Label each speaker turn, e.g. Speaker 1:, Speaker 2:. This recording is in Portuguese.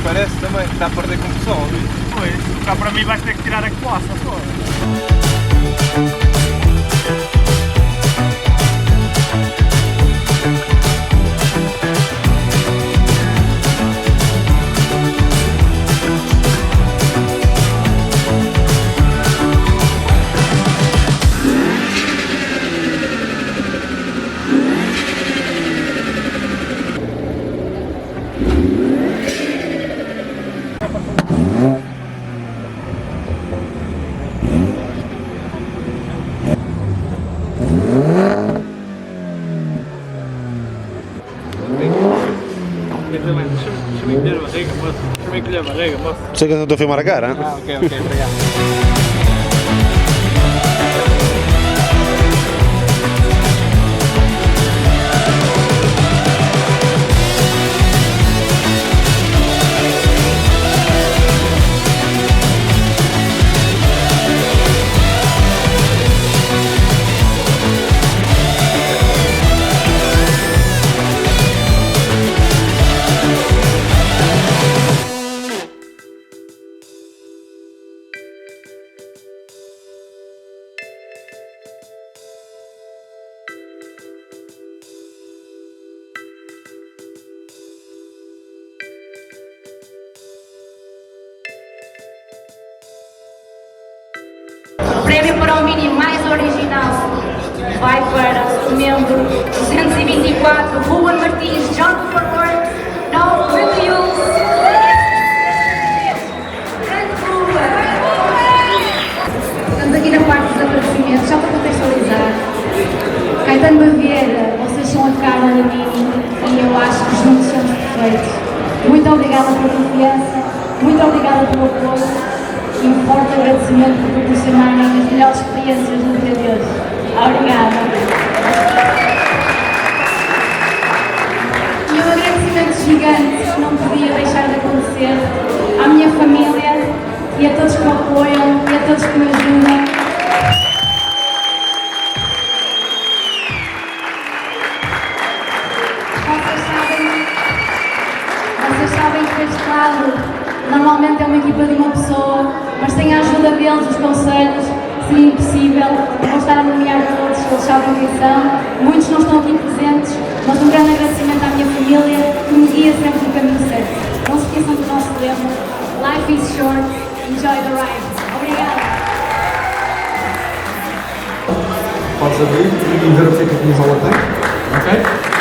Speaker 1: Parece também que está a perder compressão ali.
Speaker 2: Pois, cá para mim vais ter que tirar a colaça fora. Deixa-me encolher a barriga, moço. Deixa-me encolher a barriga, moço.
Speaker 3: Sei que eu não estou a filmar a cara, hein?
Speaker 2: Ah, ok, obrigado.
Speaker 4: O prémio para o vídeo mais original vai para o membro 224, Juan Martins, John Forward, No Reviews. Estamos aqui na parte dos agradecimentos, só para contextualizar. Caetano Baviera, vocês são a cara de mim e eu acho que juntos somos perfeitos. Muito obrigada pela confiança, muito obrigada pelo apoio. E um forte agradecimento por proporcionarem as melhores experiências no dia de hoje. Obrigada! E um agradecimento gigante que não podia deixar de acontecer à minha família e a todos que me apoiam e a todos que me ajudam. Vocês sabem que este lado normalmente é uma equipa de uma pessoa, mas sem a ajuda deles, os conselhos, seria impossível. Eu vou estar a nomear todos, eles sabem quem são. Muitos não estão aqui presentes, mas um grande agradecimento à minha família, que me guia sempre no caminho certo. Não se esqueçam do nosso lema: Life is short, enjoy the ride. Obrigada!
Speaker 5: Podes abrir e ver o que é que a camisola tem, ok?